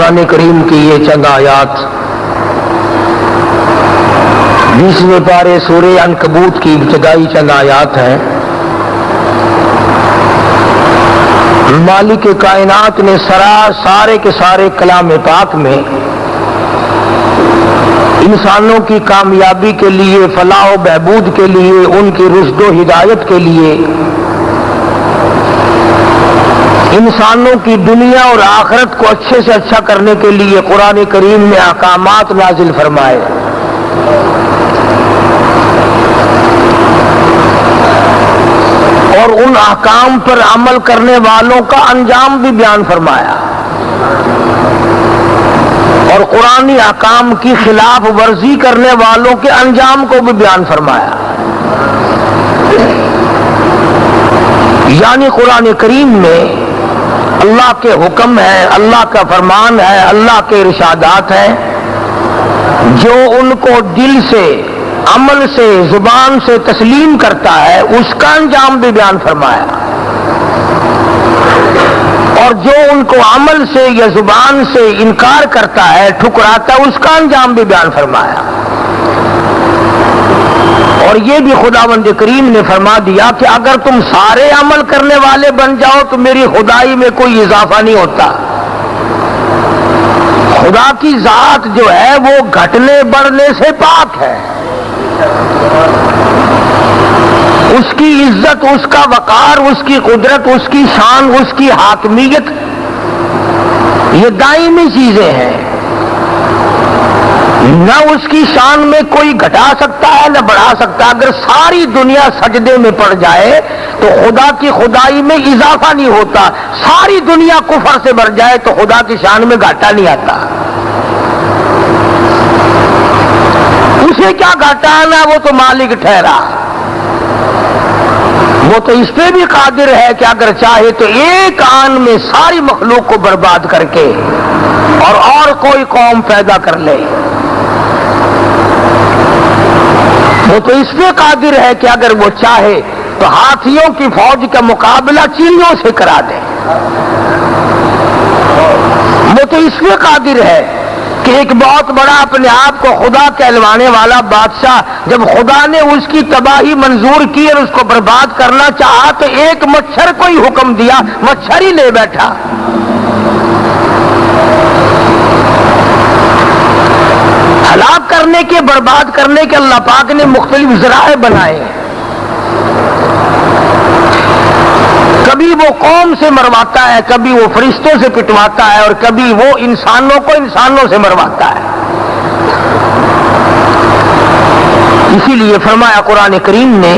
قرآن کریم کی یہ چند آیات 20ویں پارے سورہ عنکبوت کی ابتدائی چند آیات ہیں۔ مالک کائنات نے سارے کے سارے کلام پاک میں انسانوں کی کامیابی کے لیے، فلاح و بہبود کے لیے، ان کی رشد و ہدایت کے لیے، انسانوں کی دنیا اور آخرت کو اچھے سے اچھا کرنے کے لیے قرآن کریم نے احکامات نازل فرمائے۔ اور ان احکام پر عمل کرنے والوں کا انجام بھی بیان فرمایا، اور قرآنی احکام کی خلاف ورزی کرنے والوں کے انجام کو بھی بیان فرمایا۔ یعنی قرآن کریم میں اللہ کے حکم ہے، اللہ کا فرمان ہے، اللہ کے ارشادات ہیں، جو ان کو دل سے، عمل سے، زبان سے تسلیم کرتا ہے اس کا انجام بھی بیان فرمایا، اور جو ان کو عمل سے یا زبان سے انکار کرتا ہے، ٹھکراتا ہے، اس کا انجام بھی بیان فرمایا۔ اور یہ بھی خداوند کریم نے فرما دیا کہ اگر تم سارے عمل کرنے والے بن جاؤ تو میری خدائی میں کوئی اضافہ نہیں ہوتا۔ خدا کی ذات جو ہے وہ گھٹنے بڑھنے سے پاک ہے، اس کی عزت، اس کا وقار، اس کی قدرت، اس کی شان، اس کی حاکمیت یہ دائمی چیزیں ہیں، نہ اس کی شان میں کوئی گھٹا سکتا ہے نہ بڑھا سکتا۔ اگر ساری دنیا سجدے میں پڑ جائے تو خدا کی خدائی میں اضافہ نہیں ہوتا، ساری دنیا کفر سے بھر جائے تو خدا کی شان میں گھاٹا نہیں آتا۔ اسے کیا گھاٹا آنا، وہ تو مالک ٹھہرا، وہ تو اس پہ بھی قادر ہے کہ اگر چاہے تو ایک آن میں ساری مخلوق کو برباد کر کے اور کوئی قوم پیدا کر لے۔ وہ تو اس پہ قادر ہے کہ اگر وہ چاہے تو ہاتھیوں کی فوج کا مقابلہ چیلوں سے کرا دے۔ وہ تو اس پہ قادر ہے کہ ایک بہت بڑا اپنے آپ کو خدا کہلوانے والا بادشاہ، جب خدا نے اس کی تباہی منظور کی اور اس کو برباد کرنا چاہا تو ایک مچھر کو ہی حکم دیا، مچھر ہی لے بیٹھا۔ ہلاک کرنے کے، برباد کرنے کے اللہ پاک نے مختلف ذرائع بنائے۔ کبھی وہ قوم سے مرواتا ہے، کبھی وہ فرشتوں سے پٹواتا ہے، اور کبھی وہ انسانوں کو انسانوں سے مرواتا ہے۔ اسی لیے فرمایا قرآن کریم نے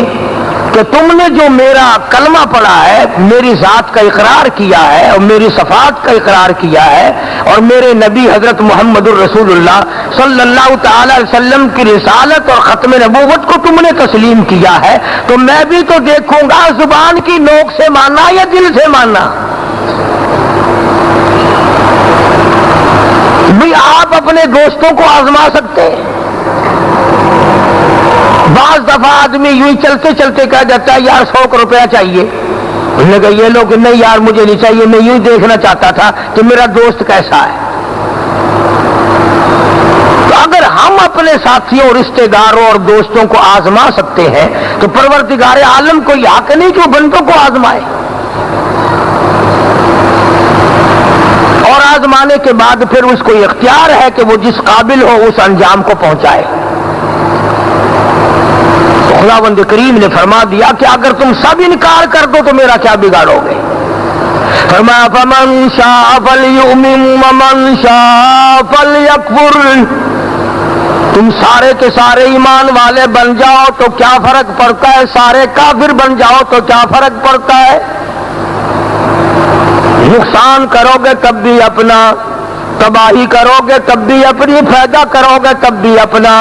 کہ تم نے جو میرا کلمہ پڑھا ہے، میری ذات کا اقرار کیا ہے اور میری صفات کا اقرار کیا ہے، اور میرے نبی حضرت محمد الرسول اللہ صلی اللہ تعالی علیہ وسلم کی رسالت اور ختم نبوت کو تم نے تسلیم کیا ہے، تو میں بھی تو دیکھوں گا زبان کی نوک سے ماننا یا دل سے ماننا۔ بھی آپ اپنے دوستوں کو آزما سکتے ہیں۔ بعض دفعہ آدمی یوں ہی چلتے چلتے کہہ جاتا ہے یار 100 روپیہ چاہیے، انہوں نے کہا یہ لوگ نہیں یار مجھے نہیں چاہیے، میں یوں دیکھنا چاہتا تھا کہ میرا دوست کیسا ہے۔ تو اگر ہم اپنے ساتھیوں، رشتہ داروں اور دوستوں کو آزما سکتے ہیں تو پروردگار عالم کو یہ حق نہیں کہ وہ بندوں کو آزمائے، اور آزمانے کے بعد پھر اس کو اختیار ہے کہ وہ جس قابل ہو اس انجام کو پہنچائے۔ خداوند کریم نے فرما دیا کہ اگر تم سب انکار کر دو تو میرا کیا بگاڑو گے؟ فرمایا فمن شاء فلیؤمن ومن شاء فلیکفر، تم سارے کے سارے ایمان والے بن جاؤ تو کیا فرق پڑتا ہے، سارے کافر بن جاؤ تو کیا فرق پڑتا ہے؟ نقصان کرو گے تب بھی اپنا، تباہی کرو گے تب بھی اپنی، فائدہ کرو گے تب بھی اپنا۔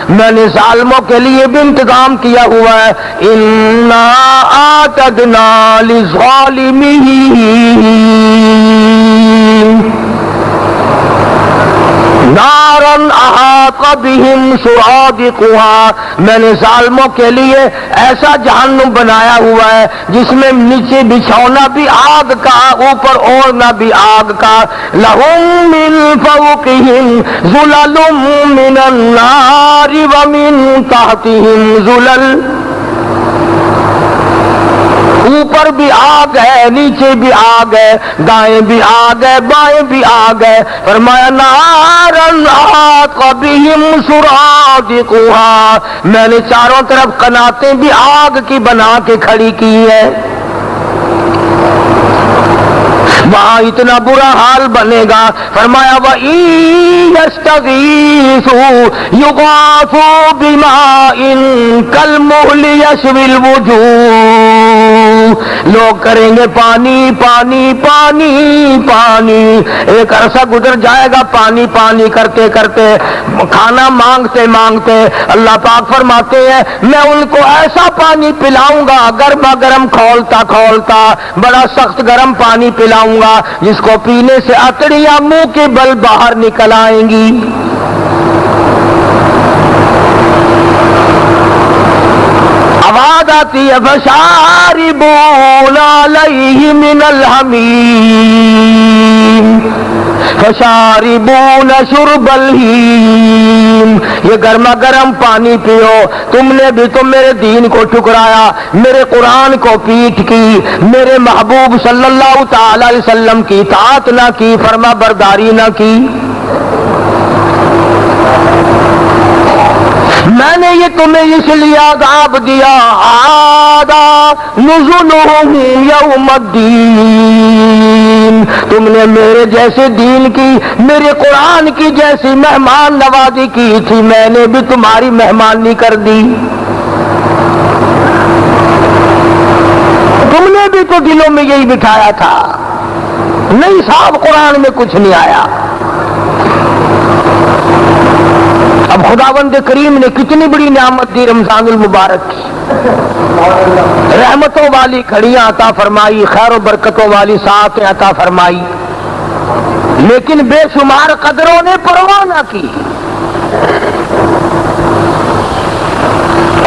میں نے ظالموں کے لیے بھی انتظام کیا ہوا ہے، اِنَّا أَعْتَدْنَا لِلظَّالِمِينَ نَارًا أَحَاطَ بہم سرادقها، میں نے ظالموں کے لیے ایسا جہنم بنایا ہوا ہے جس میں نیچے بچھونا بھی آگ کا، اوپر اوڑھنا بھی آگ کا. لہم من فوقہم ظلل من النار ومن تحتہم ظلل، اوپر بھی آگ ہے، نیچے بھی آگ ہے، دائیں بھی آگ ہے، بائیں بھی آگ ہے. فرمایا نارن احاط بہم سرادقها، میں نے چاروں طرف قناتیں بھی آگ کی بنا کے کھڑی کی ہے. وہاں اتنا برا حال بنے گا. فرمایا وَإِن يَسْتَغِيثُوا يُغَاثُوا بِمَاءٍ كَالْمُهْلِ يَشْوِي الْوُجُوهَ، لوگ کریں گے پانی پانی پانی پانی. ایک عرصہ گزر جائے گا پانی پانی کرتے کرتے، کھانا مانگتے مانگتے. اللہ پاک فرماتے ہیں میں ان کو ایسا پانی پلاؤں گا، گرما گرم کھولتا کھولتا بڑا سخت گرم پانی پلاؤں گا جس کو پینے سے اتڑیاں منہ کے بل باہر نکل آئیں گی. آواز آتی ہے فشاربون علیہ من الحمیم فشاربون شرب الہیم، یہ گرما گرم پانی پیو. تم نے بھی تو میرے دین کو ٹھکرایا، میرے قرآن کو پیٹ کی، میرے محبوب صلی اللہ تعالی علیہ وسلم کی اطاعت نہ کی، فرما برداری نہ کی. میں نے یہ تمہیں اس لیے عذاب دیا، آدھا نزلہم یوم الدین، تم نے میرے جیسے دین کی، میرے قرآن کی جیسی مہمان نوازی کی تھی، میں نے بھی تمہاری مہمانی کر دی. تم نے بھی تو دلوں میں یہی بٹھایا تھا. نہیں صاحب قرآن میں کچھ نہیں آیا. اب خداوند کریم نے کتنی بڑی نعمت دی رمضان المبارک کی. رحمتوں والی گھڑیاں عطا فرمائی، خیر و برکتوں والی ساعتیں عطا فرمائی، لیکن بے شمار قدروں نے پرواہ نہ کی.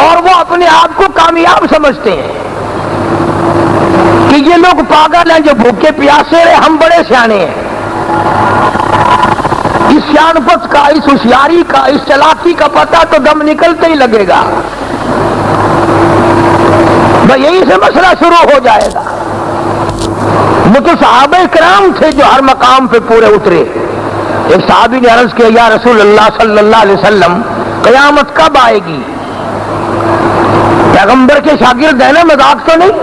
اور وہ اپنے آپ کو کامیاب سمجھتے ہیں کہ یہ لوگ پاگل ہیں جو بھوکے پیاسے رہے، ہم بڑے سیانے ہیں. اس سیانپت کا، اس ہوشیاری کا، اس چلاکی کا پتہ تو دم نکلتے ہی لگے گا. بھئی یہی سے مسئلہ شروع ہو جائے گا. وہ تو صحابہ کرام تھے جو ہر مقام پہ پورے اترے. ایک صحابی نے عرض کیا یا رسول اللہ صلی اللہ علیہ وسلم قیامت کب آئے گی؟ پیغمبر کے شاگرد ہیں نا، مذاق تو نہیں.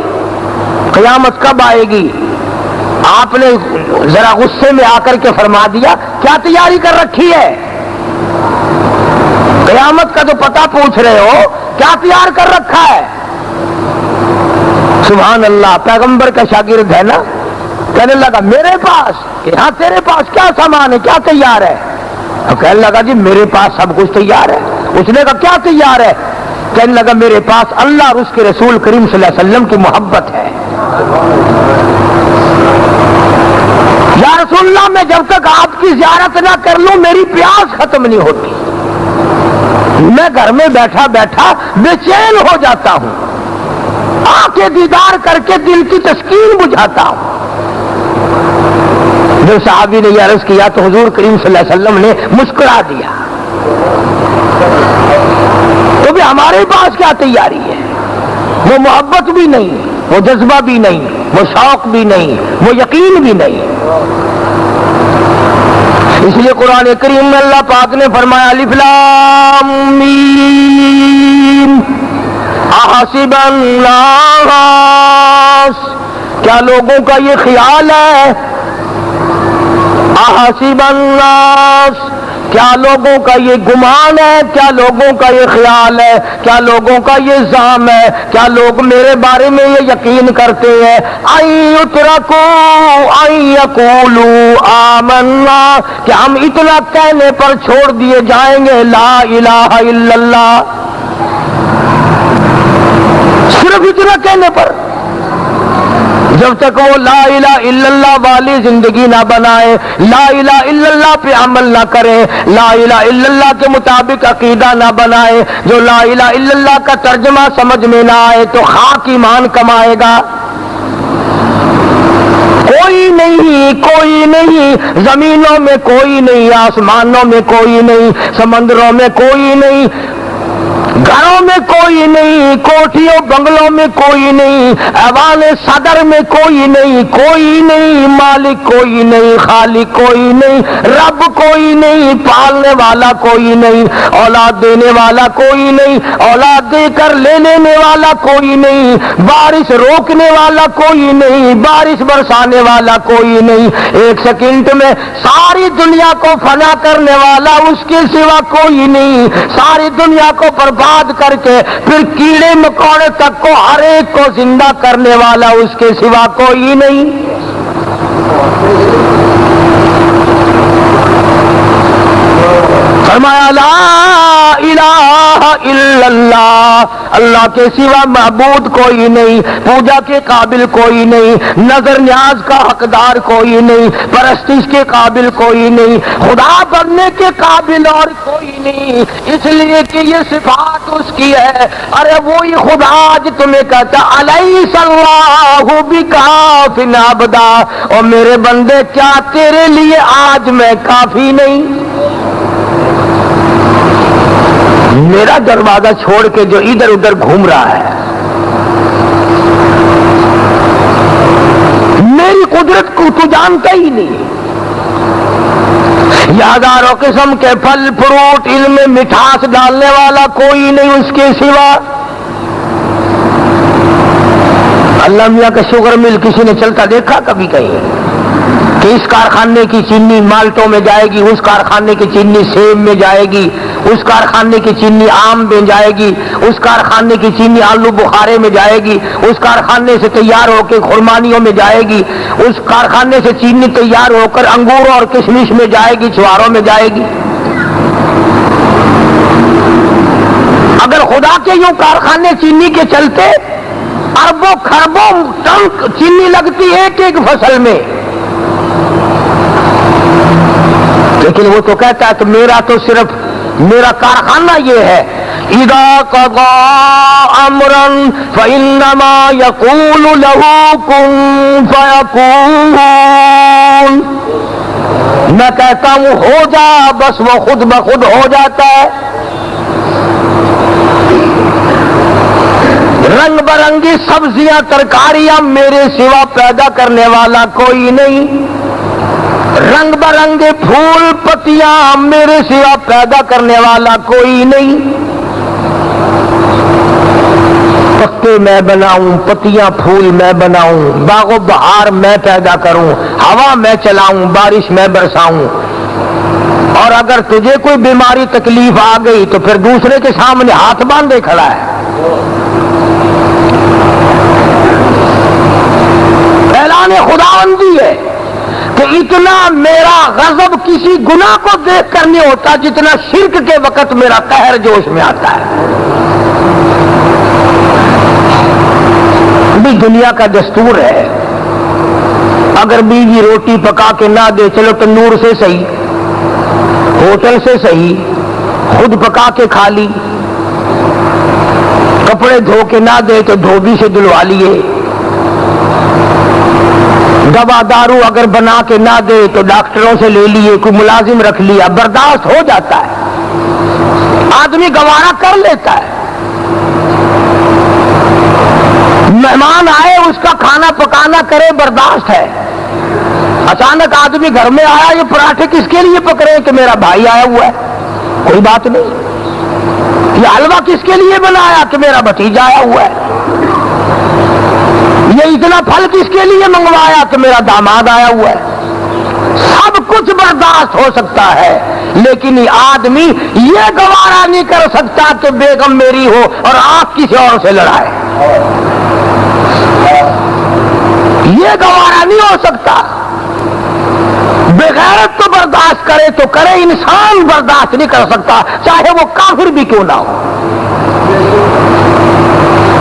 قیامت کب آئے گی؟ آپ نے ذرا غصے میں آ کر کے فرما دیا کیا تیاری کر رکھی ہے؟ قیامت کا جو پتہ پوچھ رہے ہو، کیا تیار کر رکھا ہے؟ سبحان اللہ، پیغمبر کا شاگرد ہے نا. کہنے لگا میرے پاس، کہ ہاں تیرے پاس کیا سامان ہے، کیا تیار ہے؟ تو کہنے لگا جی میرے پاس سب کچھ تیار ہے. اس نے کہا کیا تیار ہے؟ کہنے لگا میرے پاس اللہ اور اس کے رسول کریم صلی اللہ علیہ وسلم کی محبت ہے. یا رسول اللہ میں جب تک آپ کی زیارت نہ کر لوں میری پیاس ختم نہیں ہوتی. میں گھر میں بیٹھا بیٹھا بے چین ہو جاتا ہوں، آ کے دیدار کر کے دل کی تسکین بجھاتا ہوں. جو صحابی نے یہ عرض کیا تو حضور کریم صلی اللہ علیہ وسلم نے مسکرا دیا. تو بھی ہمارے پاس کیا تیاری ہے؟ وہ محبت بھی نہیں، وہ جذبہ بھی نہیں، وہ شوق بھی نہیں، وہ یقین بھی نہیں. اس لیے قرآن کریم میں اللہ پاک نے فرمایا الف لام میم احسب الناس، کیا لوگوں کا یہ خیال ہے؟ احسب الناس، کیا لوگوں کا یہ گمان ہے، کیا لوگوں کا یہ خیال ہے، کیا لوگوں کا یہ ظن ہے، کیا لوگ میرے بارے میں یہ یقین کرتے ہیں ان یترکوا ان یقولوا آمنا، کہ ہم اتنا کہنے پر چھوڑ دیے جائیں گے لا الہ الا اللہ، صرف اتنا کہنے پر جب تک وہ لا الہ الا اللہ والی زندگی نہ بنائے، لا الہ الا اللہ پہ عمل نہ کرے، لا الہ الا اللہ کے مطابق عقیدہ نہ بنائے، جو لا الہ الا اللہ کا ترجمہ سمجھ میں نہ آئے تو خاک ایمان کمائے گا۔ کوئی نہیں، کوئی نہیں، زمینوں میں کوئی نہیں، آسمانوں میں کوئی نہیں، سمندروں میں کوئی نہیں، گھروں میں کوئی نہیں، کوٹھیوں بنگلوں میں کوئی نہیں، ایوان صدر میں کوئی نہیں، کوئی نہیں، مالک کوئی نہیں، خالق کوئی نہیں، رب کوئی نہیں، پالنے والا کوئی نہیں، اولاد دینے والا کوئی نہیں، اولاد دے کر لے لینے والا کوئی نہیں، بارش روکنے والا کوئی نہیں، بارش برسانے والا کوئی نہیں، ایک سیکنڈ میں ساری دنیا کو فنا کرنے والا اس کے سوا کوئی نہیں، ساری دنیا کو برباد کر کے پھر کیڑے مکوڑے تک کو ہر ایک کو زندہ کرنے والا اس کے سوا کوئی نہیں۔ فرمایا لا الہ الا اللہ، اللہ کے سوا معبود کوئی نہیں، پوجا کے قابل کوئی نہیں، نظر نیاز کا حقدار کوئی نہیں، پرستش کے قابل کوئی نہیں، خدا بننے کے قابل اور کوئی نہیں، اس لیے کہ یہ صفات اس کی ہے۔ ارے وہی خدا آج تمہیں کہتا الیس اللہ بکاف عبدا، اور میرے بندے کیا تیرے لیے آج میں کافی نہیں؟ میرا دروازہ چھوڑ کے جو ادھر ادھر گھوم رہا ہے، میری قدرت کو تو جانتا ہی نہیں، ہزاروں قسم کے پھل فروٹ علم میں مٹھاس ڈالنے والا کوئی نہیں اس کے سوا۔ اللہ میاں کا شوگر مل کسی نے چلتا دیکھا کبھی کہیں کہ اس کارخانے کی چینی مالٹوں میں جائے گی، اس کارخانے کی چینی سیب میں جائے گی، اس کارخانے کی چینی آم میں جائے گی، اس کارخانے کی چینی آلو بخارے میں جائے گی، اس کارخانے سے تیار ہو کے خرمانیوں میں جائے گی، اس کارخانے سے چینی تیار ہو کر انگور اور کشمش میں جائے گی، چھواروں میں جائے گی۔ اگر خدا کے یوں کارخانے چینی کے چلتے اربوں خربوں ٹن چینی لگتی ایک ایک فصل میں، لیکن وہ تو کہتا ہے کہ میرا تو صرف میرا کارخانہ یہ ہے، اذا قضى امرا فانما يقول له كن فيكون، میں کہتا ہوں ہو جا بس وہ خود بخود ہو جاتا ہے۔ رنگ برنگی سبزیاں ترکاریاں میرے سوا پیدا کرنے والا کوئی نہیں، رنگ برنگے پھول پتیاں میرے سوا پیدا کرنے والا کوئی نہیں، پتے میں بناؤں، پتیاں پھول میں بناؤں، باغ و بہار میں پیدا کروں، ہوا میں چلاؤں، بارش میں برساؤں، اور اگر تجھے کوئی بیماری تکلیف آ گئی تو پھر دوسرے کے سامنے ہاتھ باندھے کھڑا ہے۔ اعلان خداوندی ہے کہ اتنا میرا غضب کسی گناہ کو دیکھ کر نہیں ہوتا جتنا شرک کے وقت میرا قہر جوش میں آتا ہے۔ بھی دنیا کا دستور ہے، اگر بیوی روٹی پکا کے نہ دے چلو تندور سے صحیح، ہوٹل سے صحیح، خود پکا کے کھا لی، کپڑے دھو کے نہ دے تو دھوبی سے دلوا لیے، دوا دارو اگر بنا کے نہ دے تو ڈاکٹروں سے لے لیے، کوئی ملازم رکھ لیا، برداشت ہو جاتا ہے، آدمی گوارا کر لیتا ہے۔ مہمان آئے اس کا کھانا پکانا کرے برداشت ہے، اچانک آدمی گھر میں آیا، یہ پراٹھے کس کے لیے پک رہے ہیں کہ میرا بھائی آیا ہوا ہے، کوئی بات نہیں، یہ حلوہ کس کے لیے بنایا کہ میرا بھتیجا آیا ہوا ہے، یہ اتنا پھل کس کے لیے منگوایا کہ میرا داماد آیا ہوا ہے۔ سب کچھ برداشت ہو سکتا ہے، لیکن یہ آدمی یہ گوارا نہیں کر سکتا کہ بیگم میری ہو اور آپ کسی اور سے لڑائے، یہ گوارا نہیں ہو سکتا۔ بغیرت تو برداشت کرے تو کرے، انسان برداشت نہیں کر سکتا چاہے وہ کافر بھی کیوں نہ ہو۔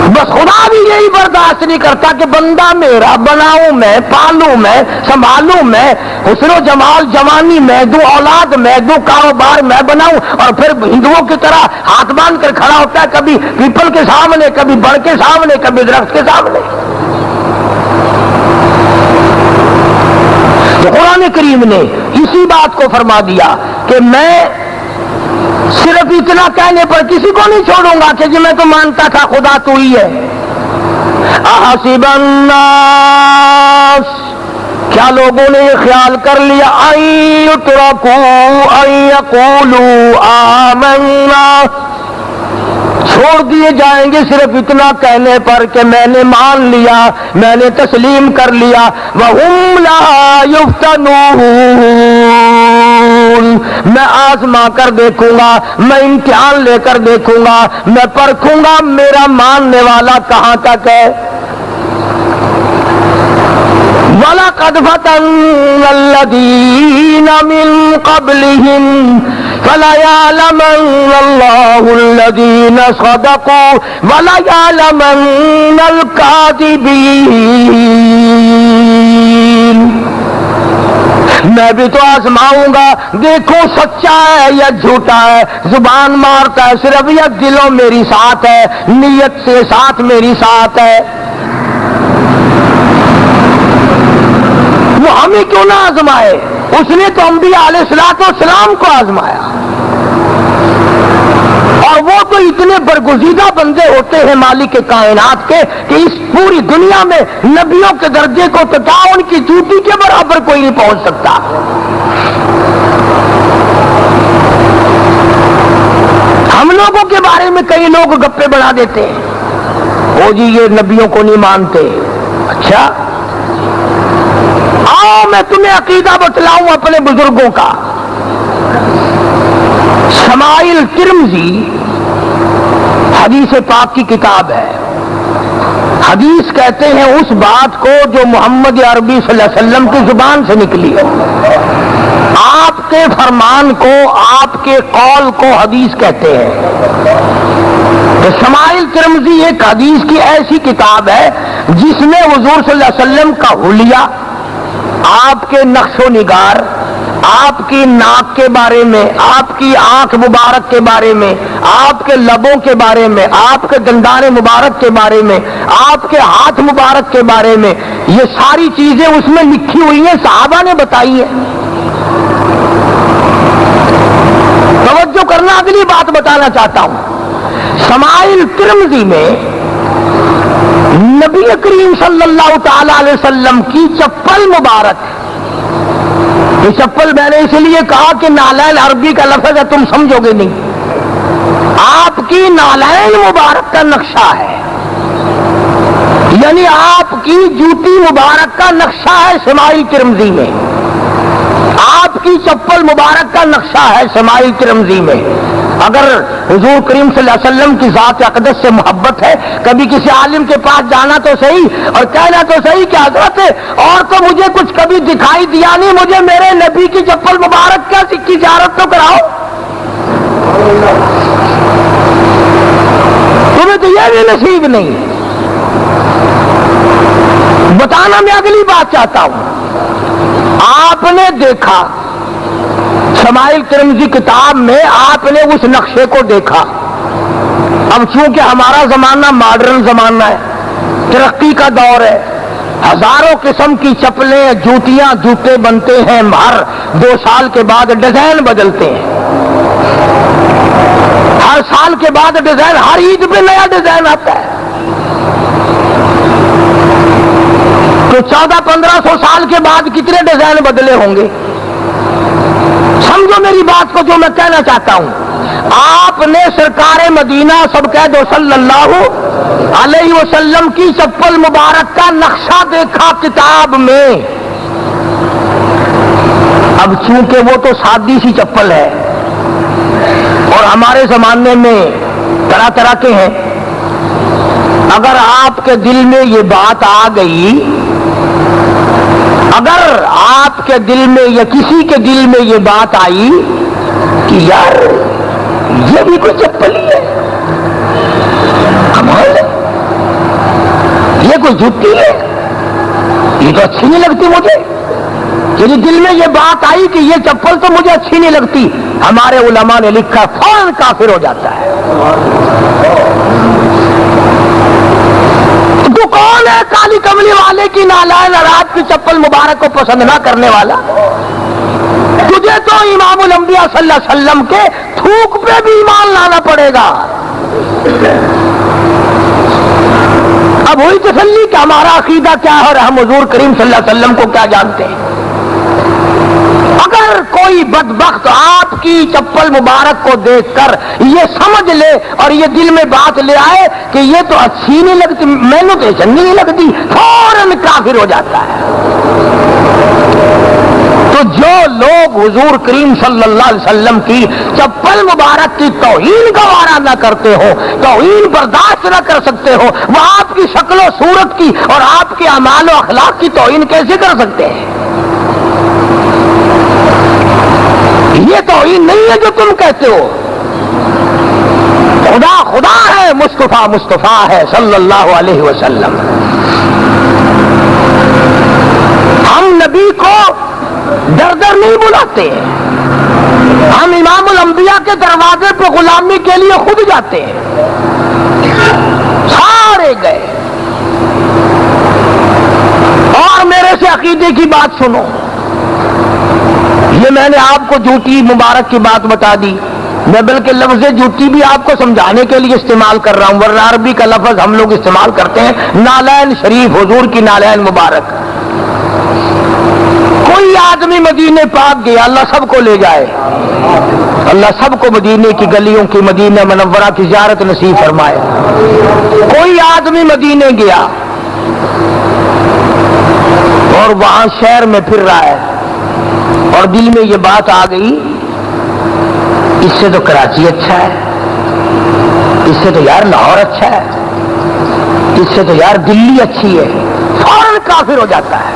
بس خدا بھی یہی برداشت نہیں کرتا کہ بندہ میرا بناؤں میں، پالوں میں، سنبھالوں میں، حسن و جمال جوانی میں دوں، اولاد میں دوں، کاروبار میں بناؤں، اور پھر ہندوؤں کی طرح ہاتھ باندھ کر کھڑا ہوتا ہے، کبھی پیپل کے سامنے، کبھی بڑ کے سامنے، کبھی درخت کے سامنے۔ تو قرآن کریم نے اسی بات کو فرما دیا کہ میں صرف اتنا کہنے پر کسی کو نہیں چھوڑوں گا کہ جی میں تو مانتا تھا خدا تو ہی ہے۔ احسب الناس، کیا لوگوں نے یہ خیال کر لیا ان یترکوا ان یقولوا آمنا، چھوڑ دیے جائیں گے صرف اتنا کہنے پر کہ میں نے مان لیا، میں نے تسلیم کر لیا، وَهُمْ لَا يُفْتَنُونَ، میں آزما کر دیکھوں گا، میں امتحان لے کر دیکھوں گا، میں پرکھوں گا میرا ماننے والا کہاں تک ہے۔ وَلَقَدْ فَتَنَّا الَّذِينَ مِن قَبْلِهِمْ فَلَيَعْلَمَنَّ اللَّهُ الَّذِينَ صَدَقُوا وَلَيَعْلَمَنَّ الْكَاذِبِينَ، میں بھی تو آزماؤں گا، دیکھو سچا ہے یا جھوٹا ہے، زبان مارتا ہے صرف یا دلوں میری ساتھ ہے، نیت سے ساتھ میری ساتھ ہے۔ وہ ہمیں کیوں نہ آزمائے؟ اس نے تو انبیاء علیہ السلام کو آزمایا، اور وہ تو اتنے برگزیدہ بندے ہوتے ہیں مالک کائنات کے کہ اس پوری دنیا میں نبیوں کے درجے کو تو ان کی چوٹی کے برابر کوئی نہیں پہنچ سکتا۔ ہم لوگوں کے بارے میں کئی لوگ گپے بنا دیتے ہیں، او جی یہ نبیوں کو نہیں مانتے۔ اچھا آؤ میں تمہیں عقیدہ بتلاؤں اپنے بزرگوں کا۔ شمائل ترمذی حدیث پاک کی کتاب ہے۔ حدیث کہتے ہیں اس بات کو جو محمد عربی صلی اللہ علیہ وسلم کی زبان سے نکلی ہو، آپ کے فرمان کو، آپ کے قول کو حدیث کہتے ہیں۔ تو شمائل ترمذی ایک حدیث کی ایسی کتاب ہے جس میں حضور صلی اللہ علیہ وسلم کا حلیہ، آپ کے نقش و نگار، آپ کی ناک کے بارے میں، آپ کی آنکھ مبارک کے بارے میں، آپ کے لبوں کے بارے میں، آپ کے دندان مبارک کے بارے میں، آپ کے ہاتھ مبارک کے بارے میں، یہ ساری چیزیں اس میں لکھی ہوئی ہیں، صحابہ نے بتائی ہے۔ توجہ کرنا، اگلی بات بتانا چاہتا ہوں۔ شمائل ترمذی میں نبی کریم صلی اللہ تعالی علیہ وسلم کی چپل مبارک، یہ چپل میں نے اس لیے کہا کہ نالین عربی کا لفظ ہے، تم سمجھو گے نہیں، آپ کی نالین مبارک کا نقشہ ہے، یعنی آپ کی جوتی مبارک کا نقشہ ہے شمائل ترمذی میں، آپ کی چپل مبارک کا نقشہ ہے شمائل ترمذی میں۔ اگر حضور کریم صلی اللہ علیہ وسلم کی ذات اقدس سے محبت ہے، کبھی کسی عالم کے پاس جانا تو صحیح اور کہنا تو صحیح کہ حضرت اور تو مجھے کچھ کبھی دکھائی دیا نہیں، مجھے میرے نبی کی چپل مبارک کی زیارت تو کراؤ۔ تمہیں تو یہ بھی نصیب نہیں۔ بتانا میں اگلی بات چاہتا ہوں۔ آپ نے دیکھا شمائل ترمذی کتاب میں، آپ نے اس نقشے کو دیکھا۔ اب چونکہ ہمارا زمانہ ماڈرن زمانہ ہے، ترقی کا دور ہے، ہزاروں قسم کی چپلیں، جوتیاں، جوتے بنتے ہیں، ہر 2 سال کے بعد ڈیزائن بدلتے ہیں، ہر سال کے بعد ڈیزائن، ہر عید پہ نیا ڈیزائن آتا ہے۔ تو 1400-1500 سال کے بعد کتنے ڈیزائن بدلے ہوں گے؟ سمجھو میری بات کو جو میں کہنا چاہتا ہوں۔ آپ نے سرکار مدینہ سب کہہ دو صلی اللہ علیہ وسلم کی چپل مبارک کا نقشہ دیکھا کتاب میں۔ اب چونکہ وہ تو سادی سی چپل ہے اور ہمارے زمانے میں طرح طرح کے ہیں، اگر آپ کے دل میں یہ بات آ گئی، اگر آپ کے دل میں یا کسی کے دل میں یہ بات آئی کہ یار یہ بھی کوئی چپل ہی ہے، کمال ہے، یہ کوئی جوتی ہے؟ یہ تو اچھی نہیں لگتی مجھے. یعنی دل میں یہ بات آئی کہ یہ چپل تو مجھے اچھی نہیں لگتی. ہمارے علماء نے لکھا فوراً کافر ہو جاتا ہے. تو کون ہے کالی کملی والے کی نالائن رات کی چپل مبارک کو پسند نہ کرنے والا؟ تجھے تو امام الانبیاء صلی اللہ علیہ وسلم کے تھوک پہ بھی ایمان لانا پڑے گا. اب وہی تسلی کہ ہمارا عقیدہ کیا ہے اور ہم حضور کریم صلی اللہ علیہ وسلم کو کیا جانتے ہیں. اگر کوئی بدبخت آپ کی چپل مبارک کو دیکھ کر یہ سمجھ لے اور یہ دل میں بات لے آئے کہ یہ تو اچھی نہیں لگتی، میں نے تو اچھی نہیں لگتی، فوراً کافر ہو جاتا ہے. تو جو لوگ حضور کریم صلی اللہ علیہ وسلم کی چپل مبارک کی توہین کا وارہ نہ کرتے ہو، توہین برداشت نہ کر سکتے ہو، وہ آپ کی شکل و صورت کی اور آپ کے اعمال و اخلاق کی توہین کیسے کر سکتے ہیں؟ یہ توہین نہیں ہے جو تم کہتے ہو. خدا خدا ہے، مصطفیٰ مصطفیٰ ہے صلی اللہ علیہ وسلم. ہم نبی کو در در نہیں بلاتے ہیں، ہم امام الانبیاء کے دروازے پہ غلامی کے لیے خود جاتے ہیں. سارے گئے. اور میرے سے عقیدے کی بات سنو. یہ میں نے آپ کو جوتی مبارک کی بات بتا دی، میں بلکہ لفظ جوتی بھی آپ کو سمجھانے کے لیے استعمال کر رہا ہوں، ورنہ عربی کا لفظ ہم لوگ استعمال کرتے ہیں نالین شریف، حضور کی نالین مبارک. کوئی آدمی مدینے پاک گیا، اللہ سب کو لے جائے، اللہ سب کو مدینے کی گلیوں کی مدینہ منورہ کی زیارت نصیب فرمائے. کوئی آدمی مدینے گیا اور وہاں شہر میں پھر رہا ہے اور دل میں یہ بات آ گئی اس سے تو کراچی اچھا ہے، اس سے تو یار لاہور اچھا ہے، اس سے تو یار دلی اچھی ہے، فوراً کافر ہو جاتا ہے.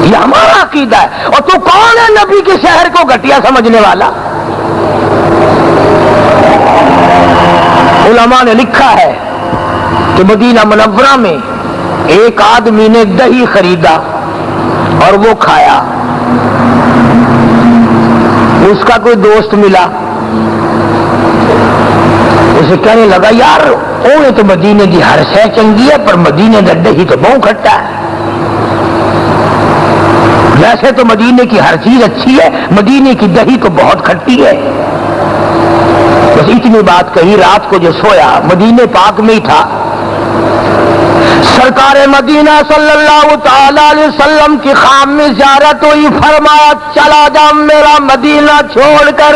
یہ ہمارا عقیدہ ہے. اور تو کون ہے نبی کے شہر کو گھٹیا سمجھنے والا؟ علماء نے لکھا ہے کہ مدینہ منورہ میں ایک آدمی نے دہی خریدا اور وہ کھایا. اس کا کوئی دوست ملا، اسے کہنے لگا یار اوے تو مدینے کی ہر شے چنگی ہے پر مدینے کا دہی تو بہت کھٹا ہے. ویسے تو مدینے کی ہر چیز اچھی ہے، مدینے کی دہی تو بہت کھٹی ہے. بس اتنی بات کہی. رات کو جو سویا مدینے پاک میں ہی تھا. سرکار مدینہ صلی اللہ تعالی علیہ وسلم کی خام میں زیارت ہوئی. فرمایا چلا جا میرا مدینہ چھوڑ کر،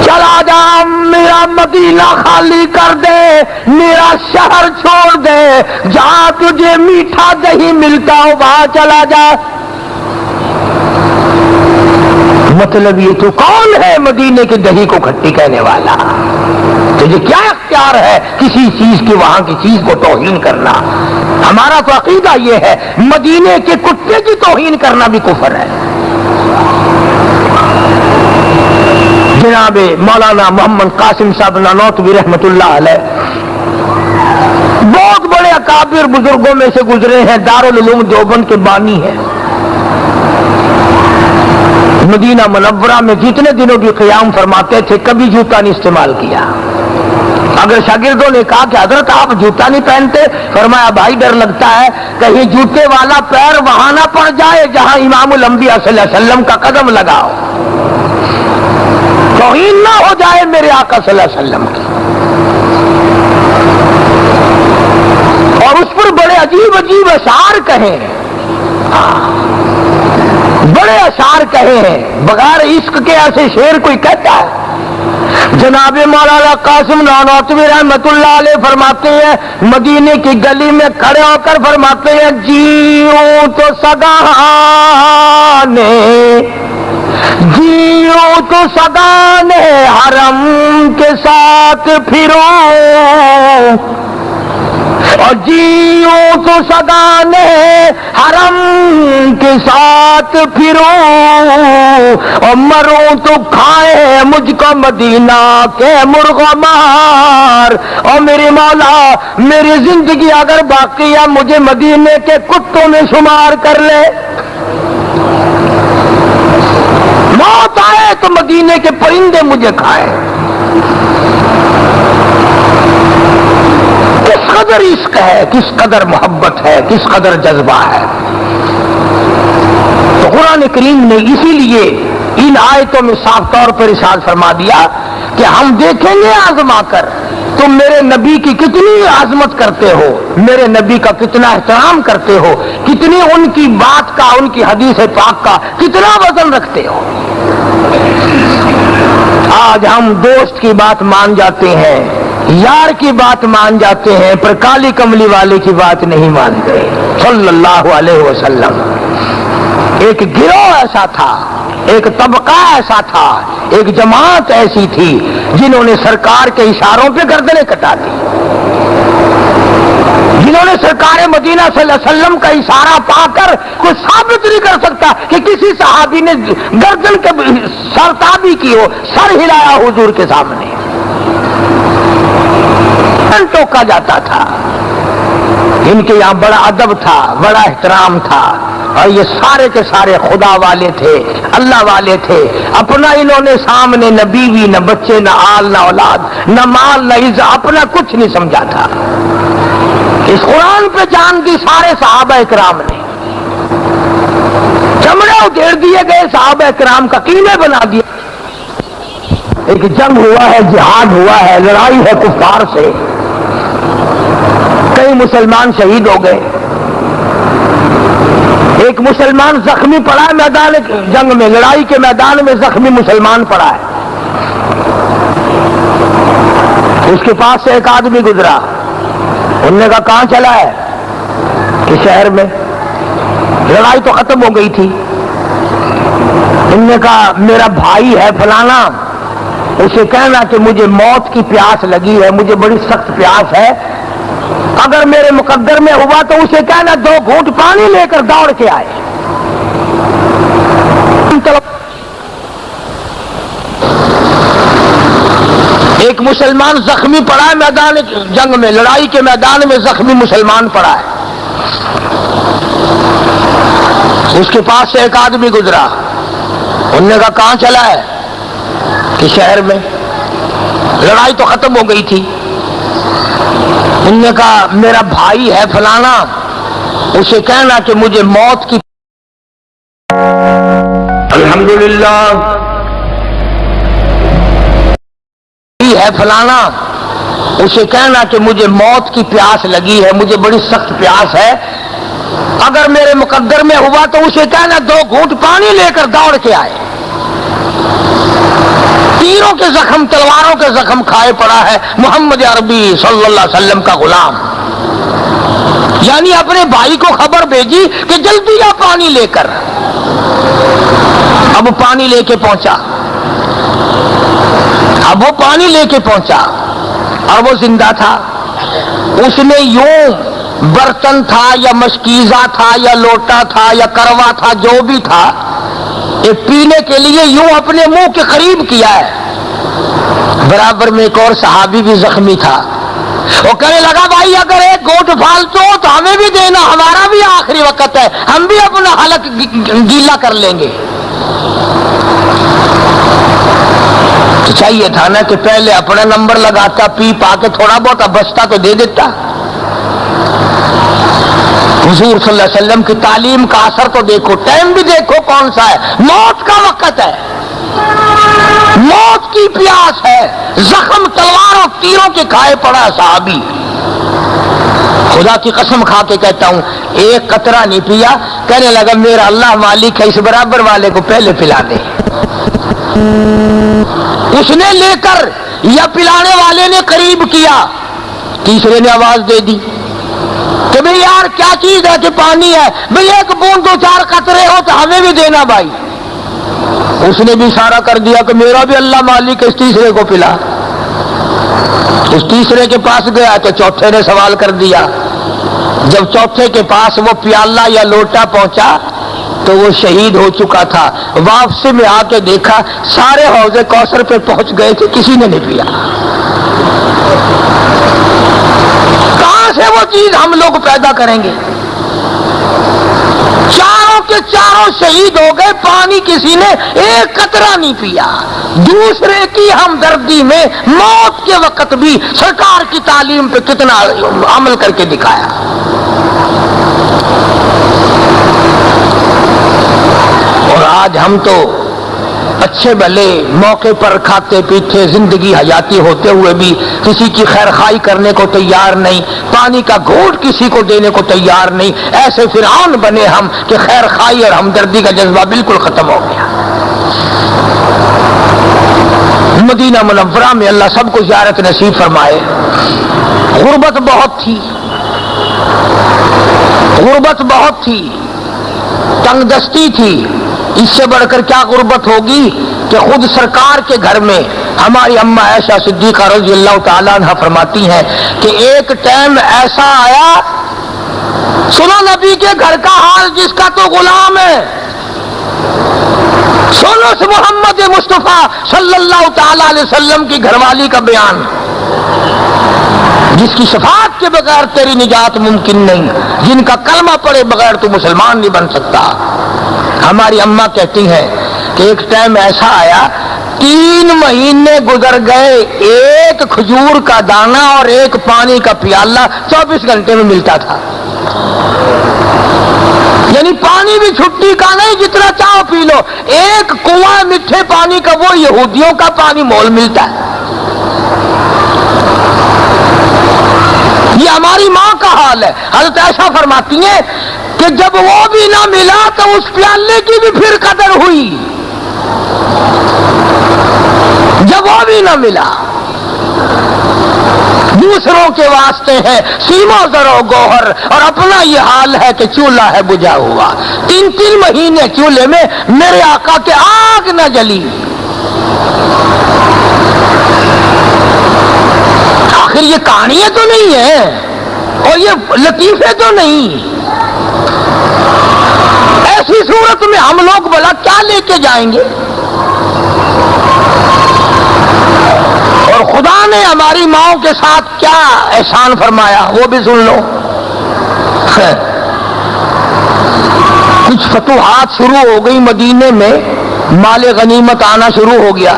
چلا جا میرا مدینہ خالی کر دے، میرا شہر چھوڑ دے، جہاں تجھے میٹھا دہی ملتا ہو وہاں چلا جا. مطلب یہ تو کون ہے مدینے کی دہی کو کھٹی کہنے والا؟ تجھے کیا اختیار ہے کسی چیز کی وہاں کی چیز کو توہین کرنا؟ ہمارا تو عقیدہ یہ ہے مدینے کے کتے کی توہین کرنا بھی کفر ہے. جناب مولانا محمد قاسم صاحب نانوتوی رحمت اللہ علیہ بہت بڑے اکابر بزرگوں میں سے گزرے ہیں، دارالعلوم دیوبند کے بانی ہیں. مدینہ منورہ میں جتنے دنوں بھی قیام فرماتے تھے کبھی جوتا نہیں استعمال کیا. اگر شاگردوں نے کہا کہ حضرت آپ جوتا نہیں پہنتے، فرمایا بھائی ڈر لگتا ہے کہیں جوتے والا پیر وہاں نہ پڑ جائے جہاں امام الانبیاء صلی اللہ علیہ وسلم کا قدم لگاؤ، توہین نہ ہو جائے میرے آقا صلی اللہ علیہ وسلم کی. اور اس پر بڑے عجیب عجیب اشعار کہے ہیں، بڑے اشعار کہے ہیں. بغیر عشق کے ایسے شعر کوئی کہتا ہے؟ جناب مولانا قاسم نانوتوی رحمت اللہ علیہ فرماتے ہیں مدینے کی گلی میں کھڑے ہو کر فرماتے ہیں جیوں تو سگانے، جیوں تو سگانے حرم کے ساتھ پھروں، اور جیوں تو سگانے حرم کے ساتھ پھروں، اور مروں تو کھائے مجھ کو مدینہ کے مرغ مار، اور میرے مولا میری زندگی اگر باقی ہے مجھے مدینے کے کتوں میں شمار کر لے، موت آئے تو مدینے کے پرندے مجھے کھائے۔ کس قدر عشق ہے، کس قدر محبت ہے، کس قدر جذبہ ہے۔ تو قرآن کریم نے اسی لیے ان آیتوں میں صاف طور پر ارشاد فرما دیا کہ ہم دیکھیں گے آزما کر تم میرے نبی کی کتنی عظمت کرتے ہو، میرے نبی کا کتنا احترام کرتے ہو، کتنی ان کی بات کا، ان کی حدیث پاک کا کتنا وزن رکھتے ہو۔ آج ہم دوست کی بات مان جاتے ہیں، یار کی بات مان جاتے ہیں، پر کالی کملی والے کی بات نہیں مانتے صلی اللہ علیہ وسلم۔ ایک گروہ ایسا تھا، ایک طبقہ ایسا تھا، ایک جماعت ایسی تھی جنہوں نے سرکار کے اشاروں پہ گردنیں کٹا دی، جنہوں نے سرکار مدینہ صلی اللہ علیہ وسلم کا اشارہ پا کر کوئی ثابت نہیں کر سکتا کہ کسی صحابی نے گردن کے سرتابی کی ہو، سر ہلایا حضور کے سامنے، ٹوکا جاتا تھا۔ ان کے یہاں بڑا ادب تھا، بڑا احترام تھا، اور یہ سارے کے سارے خدا والے تھے، اللہ والے تھے۔ اپنا انہوں نے سامنے نہ بیوی نہ بچے نہ آل نہ اولاد نہ مال نہ عزت، اپنا کچھ نہیں سمجھا تھا۔ اس قرآن پہ جان دی سارے صحابہ اکرام نے، چمڑے ادھیڑ دیے گئے صحابہ اکرام کا کینے بنا دیا۔ ایک جنگ ہوا ہے، جہاد ہوا ہے، لڑائی ہے کفار سے، کئی مسلمان شہید ہو گئے، ایک مسلمان زخمی پڑا ہے میدان جنگ میں، لڑائی کے میدان میں زخمی مسلمان پڑا ہے۔ اس کے پاس سے ایک آدمی گزرا، انہوں نے کہا کہاں چلا ہے؟ کہ شہر میں، لڑائی تو ختم ہو گئی تھی۔ انہوں نے کہا میرا بھائی ہے فلانا، اسے کہنا کہ مجھے موت کی پیاس لگی ہے، مجھے بڑی سخت پیاس ہے، اگر میرے مقدر میں ہوا تو اسے کہنا 2 گھونٹ پانی لے کر دوڑ کے آئے۔ ایک مسلمان زخمی پڑا ہے میدان جنگ میں، لڑائی کے میدان میں زخمی مسلمان پڑا ہے، اس کے پاس سے ایک آدمی گزرا، انہوں نے کہا کہاں چلا ہے؟ کہ شہر میں، لڑائی تو ختم ہو گئی تھی۔ انہوں نے کہا میرا بھائی ہے فلانا، اسے کہنا کہ مجھے موت کی، الحمدللہ ہے فلانا، اسے کہنا کہ مجھے موت کی پیاس لگی ہے، مجھے بڑی سخت پیاس ہے، اگر میرے مقدر میں ہوا تو اسے کہنا 2 گھونٹ پانی لے کر دوڑ کے آئے۔ تیروں کے زخم، تلواروں کے زخم کھائے پڑا ہے محمد عربی صلی اللہ علیہ وسلم کا غلام، یعنی اپنے بھائی کو خبر بھیجی کہ جلدی جا پانی لے کر۔ اب وہ پانی لے کے پہنچا، اب وہ پانی لے کے پہنچا اور وہ زندہ تھا۔ اس نے یوں برتن تھا یا مشکیزہ تھا یا لوٹا تھا یا کروا تھا، جو بھی تھا، یہ پینے کے لیے یوں اپنے منہ کے قریب کیا ہے۔ برابر میں ایک اور صحابی بھی زخمی تھا، وہ کہنے لگا بھائی اگر ایک گھونٹ پھالتو ہو تو ہمیں بھی دینا، ہمارا بھی آخری وقت ہے، ہم بھی اپنا حلق گیلا کر لیں گے۔ تو چاہیے تھا نا کہ پہلے اپنا نمبر لگاتا، پی پا کے تھوڑا بہت بچتا تو دے دیتا۔ حضور صلی اللہ علیہ وسلم کی تعلیم کا اثر تو دیکھو، ٹائم بھی دیکھو کون سا ہے، موت کا وقت ہے، موت کی پیاس ہے، زخم تلواروں تیروں کے کھائے پڑا صحابی۔ خدا کی قسم کھا کے کہتا ہوں ایک قطرہ نہیں پیا، کہنے لگا میرا اللہ مالک ہے، اس برابر والے کو پہلے پلا دے۔ اس نے لے کر یا پلانے والے نے قریب کیا، تیسرے نے آواز دے دی کہ بھئی یار کیا چیز ہے کہ پانی ہے، بھئی ایک بوند 2-4 قطرے ہو تو ہمیں بھی دینا بھائی۔ اس نے بھی اشارہ کر دیا کہ میرا بھی اللہ مالک، اس تیسرے کو پلا۔ اس تیسرے کے پاس گیا تو چوتھے نے سوال کر دیا۔ جب چوتھے کے پاس وہ پیالہ یا لوٹا پہنچا تو وہ شہید ہو چکا تھا. واپسی میں آ کے دیکھا سارے حوض کوثر پہ پہنچ گئے تھے, کسی نے نہیں پیا. کہاں سے وہ چیز ہم لوگ پیدا کریں گے؟ چاروں کے چاروں شہید ہو گئے, پانی کسی نے ایک قطرہ نہیں پیا. دوسرے کی ہمدردی میں موت کے وقت بھی سرکار کی تعلیم پہ کتنا عمل کر کے دکھایا. اور آج ہم تو اچھے بھلے موقع پر کھاتے پیتے زندگی حیاتی ہوتے ہوئے بھی کسی کی خیر خواہی کرنے کو تیار نہیں, پانی کا گھونٹ کسی کو دینے کو تیار نہیں. ایسے فرعون بنے ہم کہ خیر خواہی اور ہمدردی کا جذبہ بالکل ختم ہو گیا. مدینہ منورہ میں اللہ سب کو زیارت نصیب فرمائے. غربت بہت تھی, غربت بہت تھی, تنگ دستی تھی. اس سے بڑھ کر کیا غربت ہوگی کہ خود سرکار کے گھر میں ہماری اماں عائشہ صدیقہ رضی اللہ تعالیٰ عنہ فرماتی ہیں کہ ایک ٹائم ایسا آیا, سنو نبی کے گھر کا حال جس کا تو غلام ہے, سنو محمد مصطفیٰ صلی اللہ تعالیٰ علیہ وسلم کی گھر والی کا بیان, جس کی شفاعت کے بغیر تیری نجات ممکن نہیں, جن کا کلمہ پڑھے بغیر تو مسلمان نہیں بن سکتا. ہماری اماں کہتی ہیں کہ ایک ٹائم ایسا آیا 3 مہینے گزر گئے, ایک کھجور کا دانہ اور ایک پانی کا پیالہ 24 گھنٹے میں ملتا تھا. یعنی پانی بھی چھٹی کا نہیں, جتنا چاہو پی لو. ایک کنواں میٹھے پانی کا وہ یہودیوں کا پانی مول ملتا ہے. یہ ہماری ماں کا حال ہے. حضرت عائشہ فرماتی ہیں کہ جب وہ بھی نہ ملا تو اس پیالے کی بھی پھر قدر ہوئی. جب وہ بھی نہ ملا, دوسروں کے واسطے ہے سیما زر و گوہر, اور اپنا یہ حال ہے کہ چولہا ہے بجھا ہوا. 3 مہینے چولہے میں میرے آقا کے آگ نہ جلی. آخر یہ کہانیاں تو نہیں ہیں اور یہ لطیفے تو نہیں. ایسی صورت میں ہم لوگ بھلا کیا لے کے جائیں گے؟ اور خدا نے ہماری ماؤں کے ساتھ کیا احسان فرمایا وہ بھی سن لو. کچھ فتوحات شروع ہو گئی مدینے میں, مال غنیمت آنا شروع ہو گیا,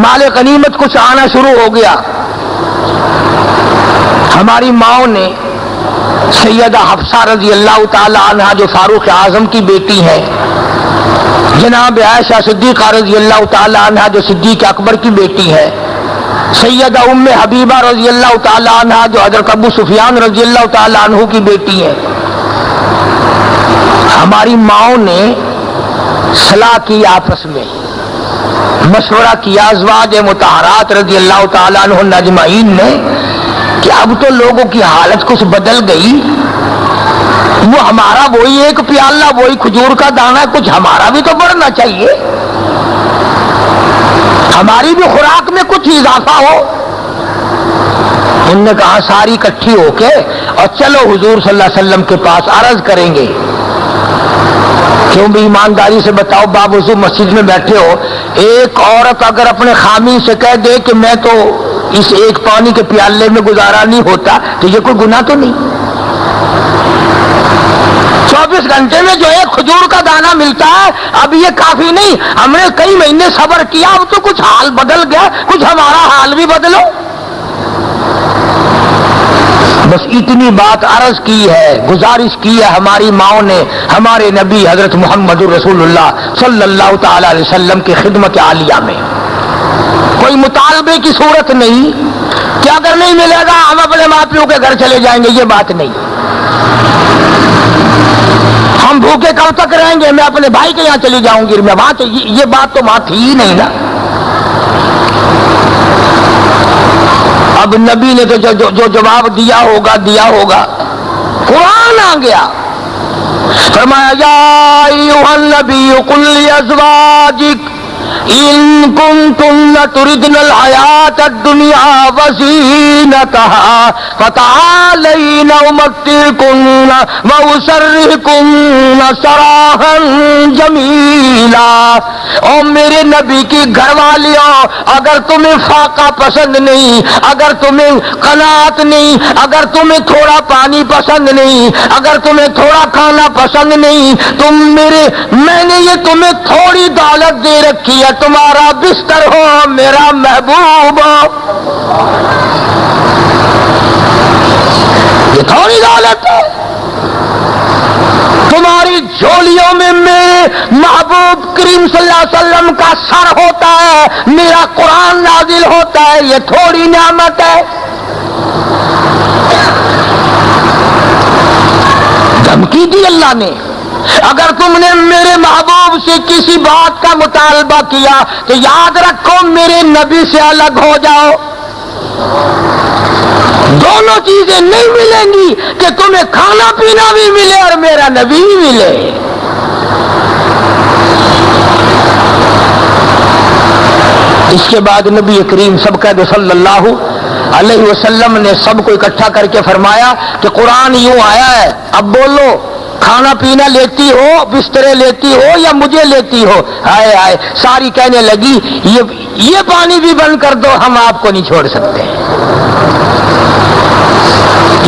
مال غنیمت کچھ آنا شروع ہو گیا. ہماری ماؤں نے سیدہ حفصہ رضی اللہ تعالی عنہ جو فاروق اعظم کی بیٹی ہے, جناب عائشہ صدیقہ رضی اللہ تعالی عنہ جو صدیق اکبر کی بیٹی ہے, سیدہ ام حبیبہ رضی اللہ تعالی عنہ جو حضرت ابو سفیان رضی اللہ تعالی عنہ کی بیٹی ہے, ہماری ماؤں نے صلاح کی, آپس میں مشورہ کیا ازواج مطہرات رضی اللہ تعالیٰ عنہ اجمعین نے کہ اب تو لوگوں کی حالت کچھ بدل گئی. وہ ہمارا وہی ایک پیالہ, وہی کھجور کا دانہ, کچھ ہمارا بھی تو بڑھنا چاہیے, ہماری بھی خوراک میں کچھ اضافہ ہو. انہوں نے کہا ساری اکٹھی ہو کے اور چلو حضور صلی اللہ علیہ وسلم کے پاس عرض کریں گے. کیوں بھی ایمانداری سے بتاؤ, باوضو مسجد میں بیٹھے ہو, ایک عورت اگر اپنے خامی سے کہہ دے کہ میں تو اس ایک پانی کے پیالے میں گزارا نہیں ہوتا, تو یہ کوئی گناہ تو نہیں. 24 گھنٹے میں جو ایک کھجور کا دانہ ملتا ہے, اب یہ کافی نہیں, ہم نے کئی مہینے صبر کیا, اب تو کچھ حال بدل گیا, کچھ ہمارا حال بھی بدلو. بس اتنی بات عرض کی ہے, گزارش کی ہے ہماری ماؤں نے ہمارے نبی حضرت محمد رسول اللہ صلی اللہ تعالی علیہ وسلم کی خدمت عالیہ میں. کوئی مطالبے کی صورت نہیں کہ اگر نہیں ملے گا ہم اپنے ماں پیو کے گھر چلے جائیں گے, یہ بات نہیں. ہم بھوکے کب تک رہیں گے, میں اپنے بھائی کے یہاں چلی جاؤں گی, میں وہاں, یہ بات تو وہاں تھی ہی نہیں نا. اب نبی نے تو جو جواب دیا ہوگا. قرآن آ گیا, فرمایا یا ایھا النبی قل لازواجک ان کنتن تردن الحیات الدنیا وزینتها فتعالین امتعکن واسرحکن سراحا جمیلا. او میرے نبی کی گھر والیوں، اگر تمہیں فاقہ پسند نہیں، اگر تمہیں قناعت نہیں، اگر تمہیں تھوڑا پانی پسند نہیں، اگر تمہیں تھوڑا کھانا پسند نہیں، میں نے یہ تمہیں تھوڑی دولت دے رکھی ہے، تمہارا بستر ہو میرا محبوب ہو، یہ تھوڑی دولت ہے. تمہاری جھولیوں میں میرے محبوب کریم صلی اللہ علیہ وسلم کا سر ہوتا ہے، میرا قرآن نازل ہوتا ہے، یہ تھوڑی نعمت ہے. دھمکی دی اللہ نے، اگر تم نے میرے محبوب سے کسی بات کا مطالبہ کیا تو یاد رکھو میرے نبی سے الگ ہو جاؤ. دونوں چیزیں نہیں ملیں گی کہ تمہیں کھانا پینا بھی ملے اور میرا نبی بھی ملے. اس کے بعد نبی کریم سب کہتے صلی اللہ علیہ وسلم نے سب کو اکٹھا کر کے فرمایا کہ قرآن یوں آیا ہے، اب بولو کھانا پینا لیتی ہو، بسترے لیتی ہو یا مجھے لیتی ہو؟ ہائے ہائے، ساری کہنے لگی یہ پانی بھی بند کر دو، ہم آپ کو نہیں چھوڑ سکتے.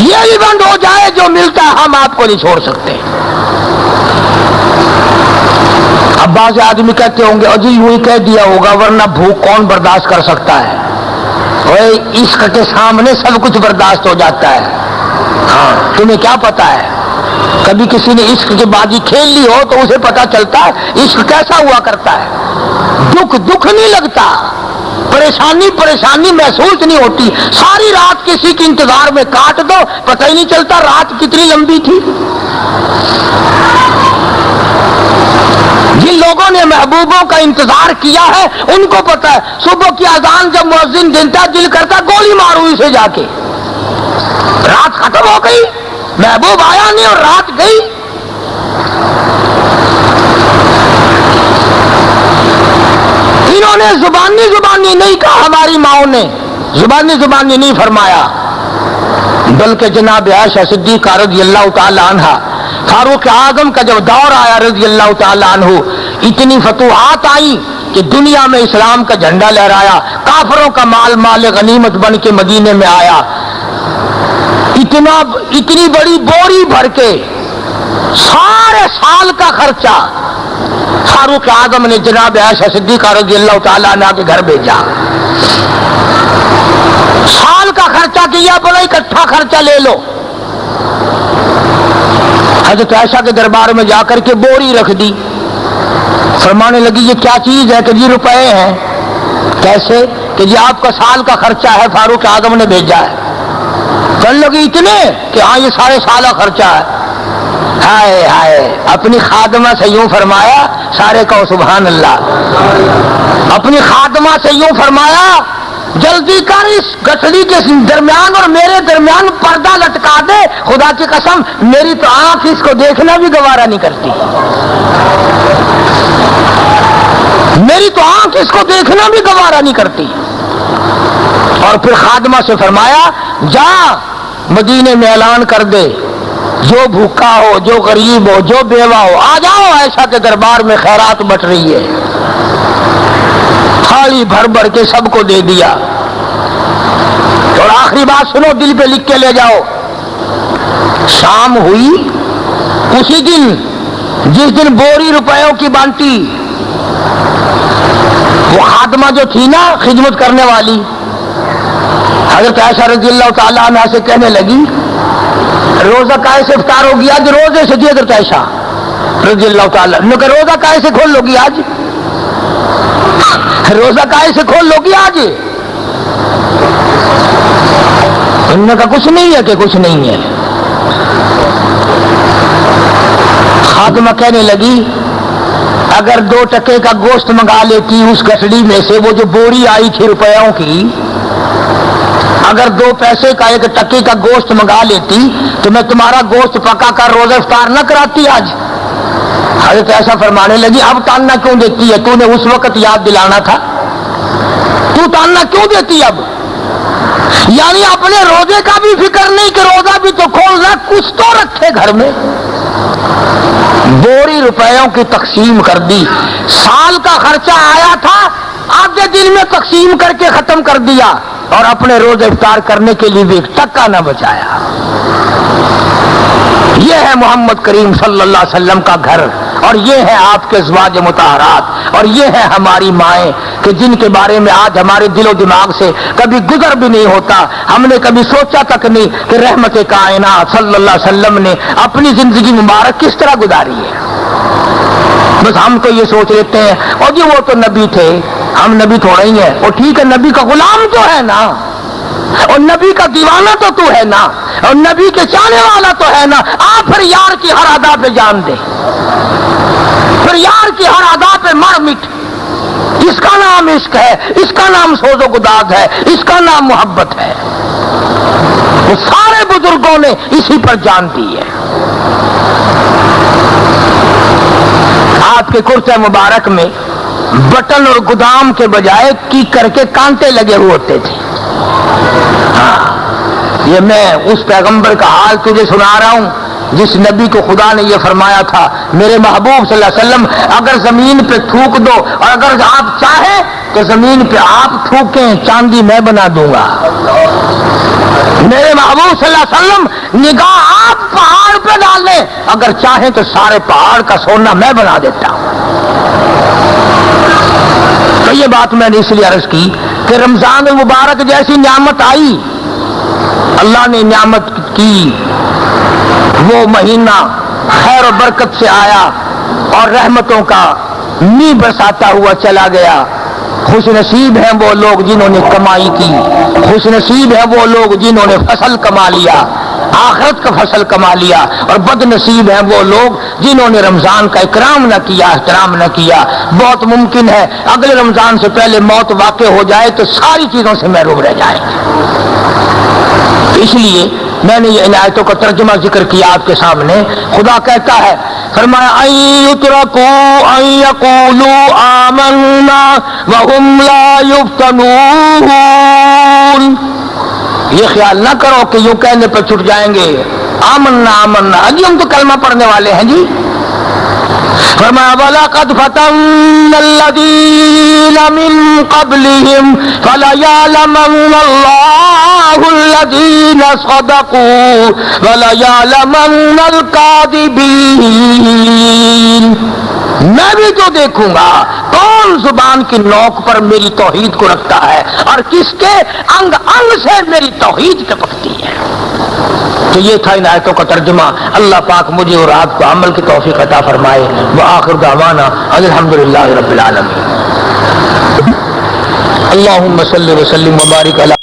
یہ بھی بند ہو جائے، جو ملتا ہے ہم آپ کو نہیں چھوڑ سکتے. اب بعض آدمی کہتے ہوں گے اجی یوں ہی کہہ دیا ہوگا، ورنہ بھوک کون برداشت کر سکتا ہے؟ عشق کے سامنے سب کچھ برداشت ہو جاتا ہے. ہاں، تمہیں کیا پتا ہے، کبھی کسی نے عشق کی بازی کھیل لی ہو تو اسے پتا چلتا ہے عشق کیسا ہوا کرتا ہے. دکھ نہیں لگتا، پریشانی محسوس نہیں ہوتی. ساری رات کسی کے انتظار میں کاٹ دو، پتہ ہی نہیں چلتا رات کتنی لمبی تھی. جن لوگوں نے محبوبوں کا انتظار کیا ہے ان کو پتا ہے صبح کی اذان جب مؤذن دیتا دل کرتا گولی ماروں اسے جا کے. رات ختم ہو گئی، محبوب آیا نہیں اور رات گئی. انہوں نے زبانی نہیں کہا، ہماری ماؤں نے زبانی نہیں فرمایا، بلکہ جناب عائشہ صدیقہ رضی اللہ تعالی عنہا، فاروق اعظم کا جب دور آیا رضی اللہ تعالی عنہ، اتنی فتوحات آئیں کہ دنیا میں اسلام کا جھنڈا لہرایا، کافروں کا مال غنیمت بن کے مدینے میں آیا. اتنی بڑی بوری بھر کے سارے سال کا خرچہ فاروق اعظم نے جناب عائشہ صدیقہ رضی اللہ تعالیٰ عنہ کے گھر بھیجا. سال کا خرچہ کیا، بڑا اکٹھا خرچہ لے لو. حضرت عائشہ کے دربار میں جا کر کے بوری رکھ دی. فرمانے لگی یہ کیا چیز ہے؟ کہ جی روپے ہیں. کیسے؟ کہ جی آپ کا سال کا خرچہ ہے، فاروق اعظم نے بھیجا ہے. چل لگی اتنے کہ ہاں یہ سارے سال کا خرچہ ہے. ہائے ہائے، اپنی خادمہ سے یوں فرمایا، سارے کہو سبحان اللہ. اپنی خادمہ سے یوں فرمایا جلدی کر اس گٹھڑی کے درمیان اور میرے درمیان پردہ لٹکا دے. خدا کی قسم میری تو آنکھ اس کو دیکھنا بھی گوارا نہیں کرتی، میری تو آنکھ اس کو دیکھنا بھی گوارا نہیں کرتی. اور پھر خادمہ سے فرمایا جا مدینے میں اعلان کر دے، جو بھوکا ہو، جو غریب ہو، جو بیوہ ہو، آ جاؤ، عائشہ کے دربار میں خیرات بٹ رہی ہے. تھالی بھر کے سب کو دے دیا. اور آخری بات سنو، دل پہ لکھ کے لے جاؤ. شام ہوئی اسی دن جس دن بوری روپیوں کی بانٹی، وہ خادمہ جو تھی نا خدمت کرنے والی، حضرت عائشہ رضی اللہ تعالیٰ عنہ سے کہنے لگی روزہ کائے سے افطار ہوگی آج؟ روزے سے. جی حضرت عائشہ رضی اللہ تعالیٰ عنہ کہ روزہ کائے سے کھول لو گی آج؟ روزہ کائے سے کھول لو گی آج؟ انہوں نے کہا کچھ نہیں ہے. کہ کچھ نہیں ہے. خادمہ کہنے لگی اگر 2 ٹکے کا گوشت منگا لیتی اس گٹھڑی میں سے، وہ جو بوری آئی تھی روپیوں کی، اگر 2 پیسے کا 1 ٹکے کا گوشت منگا لیتی تو میں تمہارا گوشت پکا کر روزہ افطار نہ کراتی آج. حضرت ایسا فرمانے لگی اب تاننا کیوں دیتی ہے؟ تو نے اس وقت یاد دلانا تھا، تو تاننا کیوں دیتی اب؟ یعنی اپنے روزے کا بھی فکر نہیں کہ روزہ بھی تو کھولنا، کچھ تو رکھے گھر میں۔ بوری روپیوں کی تقسیم کر دی، سال کا خرچہ آیا تھا آدھے دن میں تقسیم کر کے ختم کر دیا، اور اپنے روزے افطار کرنے کے لیے بھی ایک ٹکا نہ بچایا۔ یہ ہے محمد کریم صلی اللہ علیہ وسلم کا گھر، اور یہ ہے آپ کے ازواج مطہرات، اور یہ ہے ہماری مائیں کہ جن کے بارے میں آج ہمارے دل و دماغ سے کبھی گزر بھی نہیں ہوتا، ہم نے کبھی سوچا تک نہیں کہ رحمت کائنات صلی اللہ علیہ وسلم نے اپنی زندگی مبارک کس طرح گزاری ہے۔ بس ہم تو یہ سوچ لیتے ہیں اور جی وہ تو نبی تھے، ہم نبی تھوڑا ہی ہیں، اور ٹھیک ہے نبی کا غلام تو ہے نا، اور نبی کا دیوانہ تو ہے نا، اور نبی کے چاہنے والا تو ہے نا، آپ پھر یار کی ہر ادا پہ جان دے، پھر یار کی ہر ادا پہ مر مٹ۔ اس کا نام عشق ہے، اس کا نام سوز و گداز ہے، اس کا نام محبت ہے۔ وہ سارے بزرگوں نے اسی پر جان دی ہے۔ آپ کے کرتے مبارک میں بٹن اور گودام کے بجائے کیکر کے کانٹے لگے ہوئے ہوتے تھے۔ ہاں، یہ میں اس پیغمبر کا حال تجھے سنا رہا ہوں جس نبی کو خدا نے یہ فرمایا تھا میرے محبوب صلی اللہ علیہ وسلم اگر زمین پہ تھوک دو اور اگر آپ چاہیں تو زمین پہ آپ تھوکیں چاندی میں بنا دوں گا۔ میرے محبوب صلی اللہ علیہ وسلم نگاہ آپ پہاڑ پہ ڈال لیں، اگر چاہیں تو سارے پہاڑ کا سونا میں بنا دیتا ہوں۔ تو یہ بات میں نے اس لیے عرض کی کہ رمضان المبارک جیسی نعمت آئی، اللہ نے نعمت کی، وہ مہینہ خیر و برکت سے آیا اور رحمتوں کا می برساتا ہوا چلا گیا۔ خوش نصیب ہیں وہ لوگ جنہوں نے کمائی کی، خوش نصیب ہیں وہ لوگ جنہوں نے فصل کما لیا، آخرت کا فصل کما لیا، اور بد نصیب ہیں وہ لوگ جنہوں نے رمضان کا اکرام نہ کیا، احترام نہ کیا۔ بہت ممکن ہے اگلے رمضان سے پہلے موت واقع ہو جائے تو ساری چیزوں سے محروم رہ جائیں۔ اس لیے میں نے یہ آیتوں کا ترجمہ ذکر کیا آپ کے سامنے۔ خدا کہتا ہے، فرمایا ان یترکوا ان یقولوا آمنا وهم لا یفتنون، یہ خیال نہ کرو کہ یوں کہنے پر چھٹ جائیں گے آمنا آمنا، جی ہم تو کلمہ پڑھنے والے ہیں جی۔ فرمایا وَلَقَدْ فَتَنَّا الَّذِينَ مِن قَبْلِهِمْ فَلَيَعْلَمَنَّ اللَّهُ الَّذِينَ صَدَقُوا وَلَيَعْلَمَنَّ الْكَاذِبِينَ، میں بھی تو دیکھوں گا کون زبان کی نوک پر میری توحید کو رکھتا ہے اور کس کے انگ انگ سے میری توحید ٹپکتی ہے۔ تو یہ تھا ان آیتوں کا ترجمہ۔ اللہ پاک مجھے اور آپ کو عمل کی توفیق عطا فرمائے۔ وآخر دعوانا الحمدللہ رب العالمین۔ اللہم صلی وسلم وبارک علی